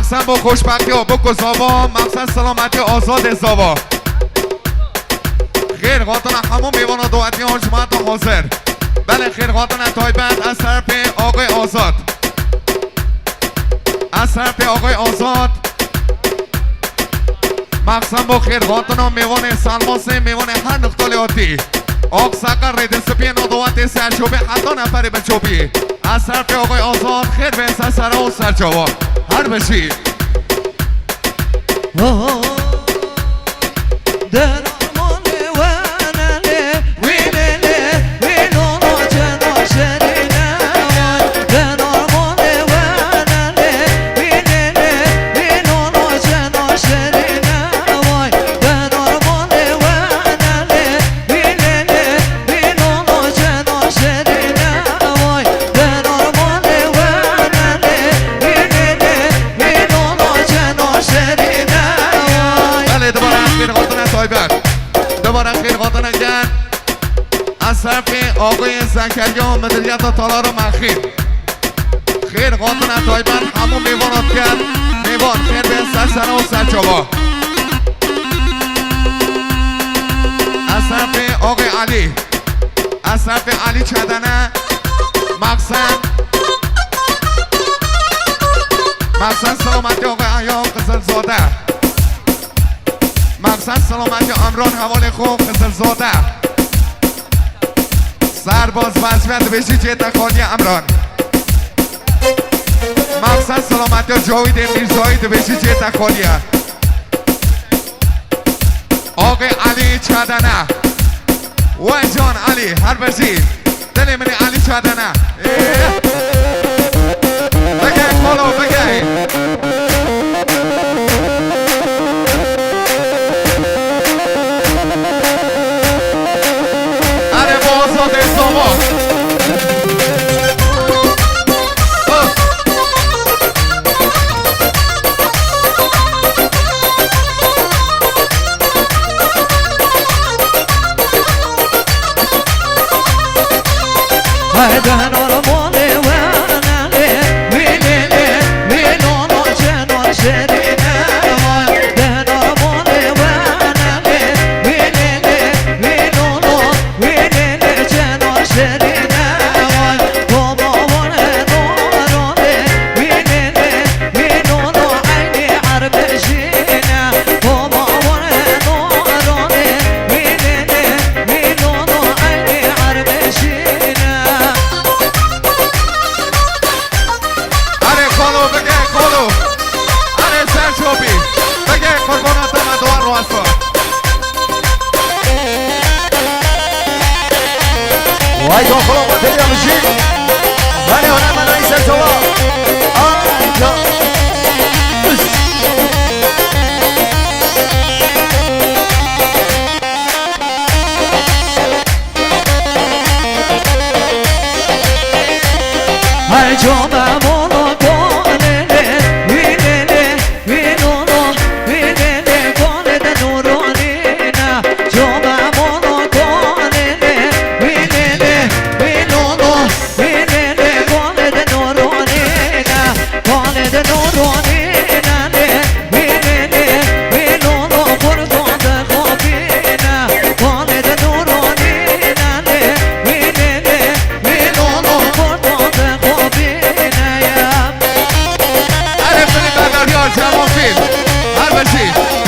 مقصد با خوشبختی و بکو زابا مقصد سلامتی آزاد زابا خیر خاطر همون میوان و دوعتی ها جماعت حاضر بله خیر خاطر تایبت از طرف آقای آزاد از طرف آقای آزاد مقصد با خیر خاطر میوان سلماسه میوان هر نقطالیاتی آق سقر ریدن سپین و دوعتی سرچوبی حتی نفری بچوبی از طرف آقای آزاد خیر به سر و سرچوبا هر بشی از طرف آقای زکریا مدیریت تالار مخیر خیر قاطن تایبن همون میوانات کرد میوان خیر به سرسنه و سرچابا از طرف آقای علی از طرف علی چدنه مقصد سلامتی آقای ایام قزلزاده مقصد سلامتی امران حوال خوب قزلزاده سرباز وزمت بشی چه تخانی امران مقصد سلامتی جاوید میرزایی بشی چه تخالیه آقای علی چادنه و جان علی هر برسی دلی منی علی چادنه بگه کلو بگه اره بازاد ساما وای داخل آمد تبیا بشی ولی هنه من رئیس ارتوا آنجا هر جامعه مانا کنه وینه وینونو وینه کنه ده نورانی نه جامعه مانا کنه وینه وینونو وینه کنه ده نورانی نه کنه ده نورانی نه وینه وینونو پردون ده خوابی نه کنه ده نورانی نه وینه وینونو پردون ده خوابی جوان فیلم هر بشید